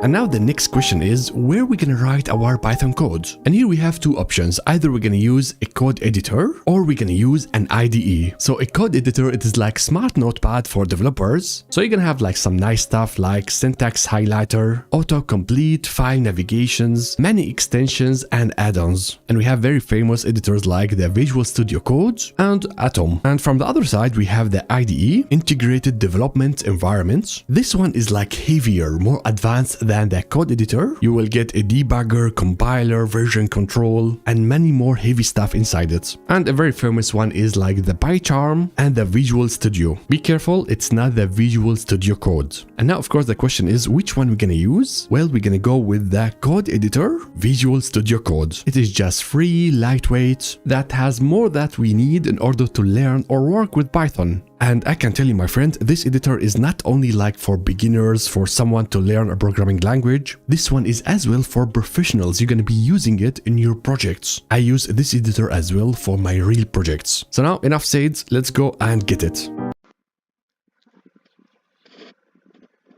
And now the next question is, where are we gonna write our Python code? And here we have two options. Either we're gonna use a code editor or we're gonna use an IDE. So a code editor, it is like smart notepad for developers. So you're gonna have like some nice stuff like syntax highlighter, autocomplete, file navigations, many extensions and add-ons. And we have very famous editors like the Visual Studio Code and Atom. And from the other side, we have the IDE, Integrated Development Environment. This one is like heavier, more advanced than the code editor. You will get a debugger, compiler, version control, and many more heavy stuff inside it. And a very famous one is like the PyCharm and the Visual Studio. Be careful, it's not the Visual Studio Code. And now, of course, the question is, which one we're gonna use? Well, we're gonna go with the code editor, Visual Studio Code. It is just free, lightweight, that has more that we need in order to learn or work with Python. And I can tell you, my friend, this editor is not only like for beginners, for someone to learn a programming language. This one is as well for professionals. You're going to be using it in your projects. I use this editor as well for my real projects. So now, enough said, let's go and get it.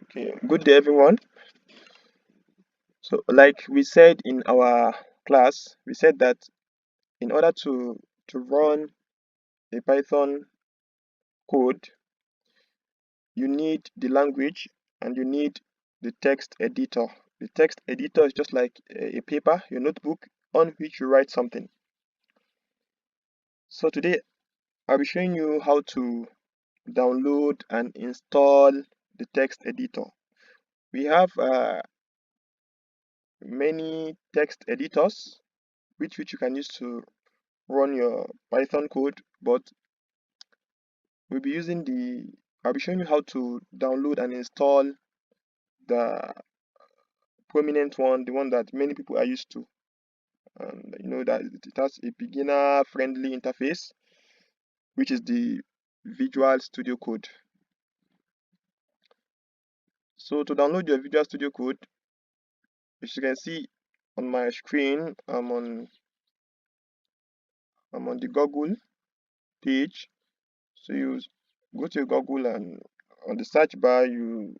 Okay, good day everyone. So like we said in our class, we said that in order to run a Python code, you need the language and you need the text editor. The text editor is just like a paper, your notebook, on which you write something. So today I'll be showing you how to download and install the text editor. We have many text editors which you can use to run your Python code, but I'll be showing you how to download and install the prominent one, the one that many people are used to. And you know that it has a beginner friendly interface, which is the Visual Studio Code. So to download your Visual Studio Code, as you can see on my screen, I'm on the Google page. So you go to Google and on the search bar you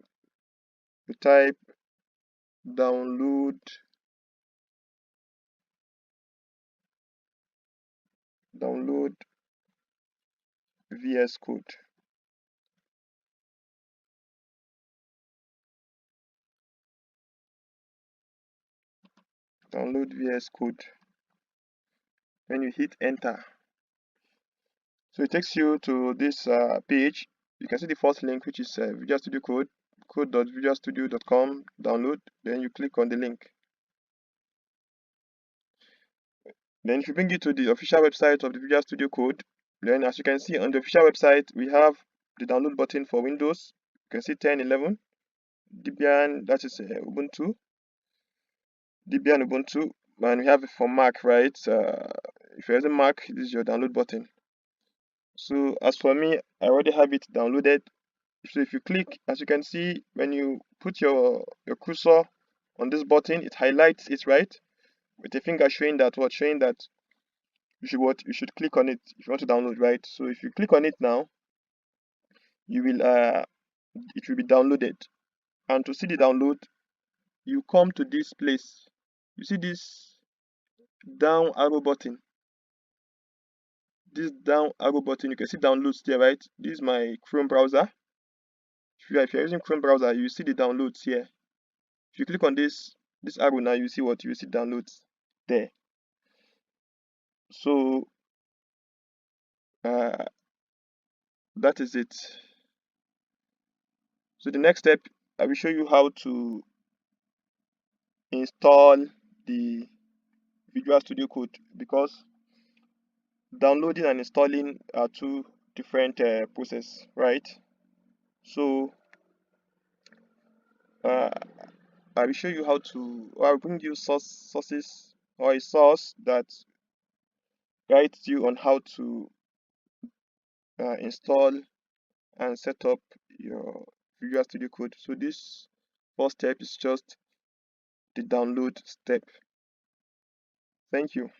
type download VS Code. Download VS Code. When you hit enter, so it takes you to this page. You can see the first link, which is Visual Studio Code, code.visualstudio.com download. Then you click on the link. Then if you bring you to the official website of the Visual Studio Code, then as you can see on the official website, we have the download button for Windows. You can see 10, 11, Debian, that is Ubuntu, Debian Ubuntu, and we have it for Mac, right? If you're using Mac, this is your download button. So as for me, I already have it downloaded. So if you click, as you can see, when you put your cursor on this button, it highlights it, right, with a finger showing that you should click on it if you want to download, right? So if you click on it now, you will it will be downloaded. And to see the download, you come to this place. You see this down arrow button. This down arrow button, you can see downloads there, right? This is my Chrome browser. If you're using Chrome browser, you see the downloads here. If you click on this arrow now, you see downloads there. So that is it. So the next step, I will show you how to install the Visual Studio Code, because downloading and installing are two different process, right? So I will show you how to, or I'll bring you sources or a source that guides you on how to install and set up your Visual Studio Code. So this first step is just the download step. Thank you.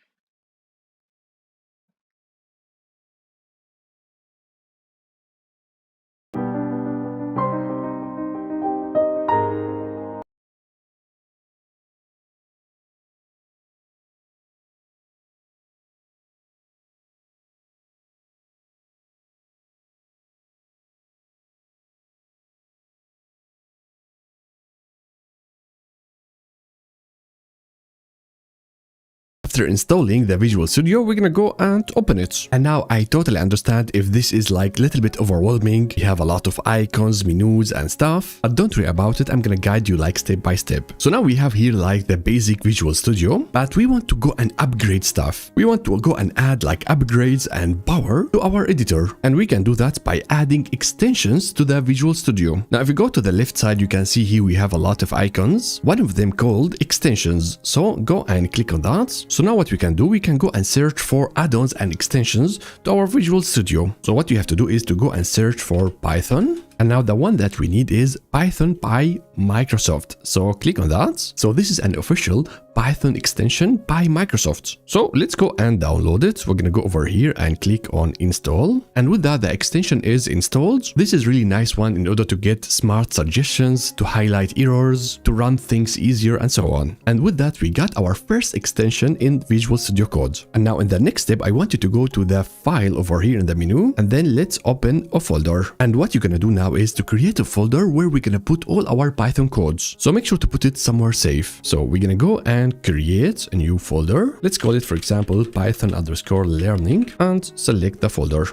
after installing the Visual Studio, we're gonna go and open it. And now I totally understand if this is like a little bit overwhelming. You have a lot of icons, menus and stuff, but don't worry about it. I'm gonna guide you like step by step. So now we have here like the basic Visual Studio, but we want to go and upgrade stuff. We want to go and add like upgrades and power to our editor, and we can do that by adding extensions to the Visual Studio. Now if you go to the left side, you can see here we have a lot of icons, one of them called extensions. So go and click on that. So now what we can do, we can go and search for add-ons and extensions to our Visual Studio. So what you have to do is to go and search for Python. And now the one that we need is Python by Microsoft. So click on that. So this is an official Python extension by Microsoft. So let's go and download it. We're going to go over here and click on install. And with that, the extension is installed. This is really nice one in order to get smart suggestions, to highlight errors, to run things easier and so on. And with that, we got our first extension in Visual Studio Code. And now in the next step, I want you to go to the file over here in the menu, and then let's open a folder. And what you're going to do now is to create a folder where we're going to put all our Python codes. So make sure to put it somewhere safe. So we're going to go and create a new folder. Let's call it, for example, Python_learning, and select the folder.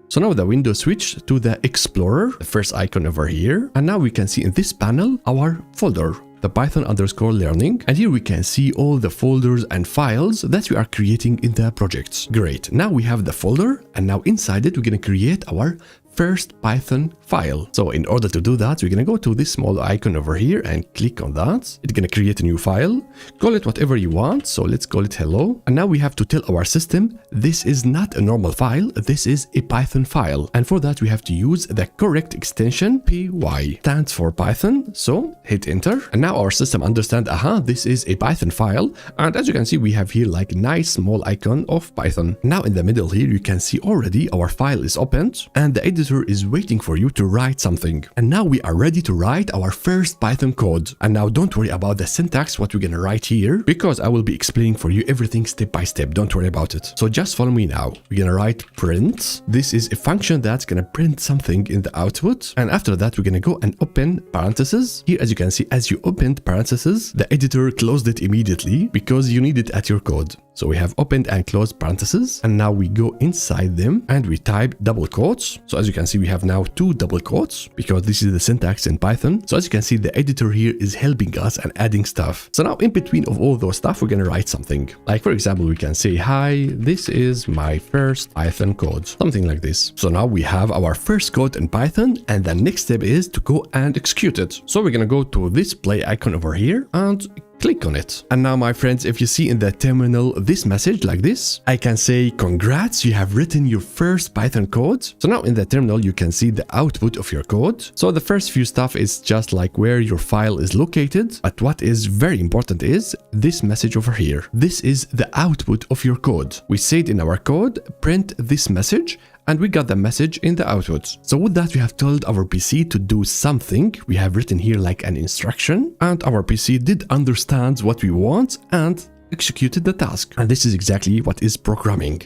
So now the window switched to the Explorer, the first icon over here. And now we can see in this panel our folder, the Python_learning, and here we can see all the folders and files that we are creating in the projects. Great. Now we have the folder, and now inside it we're going to create our first Python file. So in order to do that, we're going to go to this small icon over here and click on that. It's going to create a new file. Call it whatever you want. So let's call it hello. And now we have to tell our system, this is not a normal file. This is a Python file. And for that, we have to use the correct extension. py stands for Python. So hit enter. And now our system understands, this is a Python file. And as you can see, we have here like a nice small icon of Python. Now in the middle here, you can see already our file is opened, and the editor is waiting for you to write something. And now we are ready to write our first Python code. And now don't worry about the syntax, what we're gonna write here, because I will be explaining for you everything step by step. Don't worry about it. So just follow me now. We're gonna write print. This is a function that's gonna print something in the output. And after that, we're gonna go and open parentheses. Here, as you can see, as you opened parentheses, the editor closed it immediately because you need it at your code. So we have opened and closed parentheses, and now we go inside them and we type double quotes. So as you can see, we have now two double quotes because this is the syntax in Python. So as you can see, the editor here is helping us and adding stuff. So now in between of all those stuff, we're going to write something. Like for example, we can say, hi, this is my first Python code, something like this. So now we have our first code in Python, and the next step is to go and execute it. So we're going to go to this play icon over here and click on it. And now, my friends, if you see in the terminal this message like this, I can say, congrats, you have written your first Python code. So now in the terminal, you can see the output of your code. So the first few stuff is just like where your file is located. But what is very important is this message over here. This is the output of your code. We said in our code, print this message, and we got the message in the output. So with that, we have told our PC to do something. We have written here like an instruction, and our PC did understand what we want and executed the task. And this is exactly what is programming.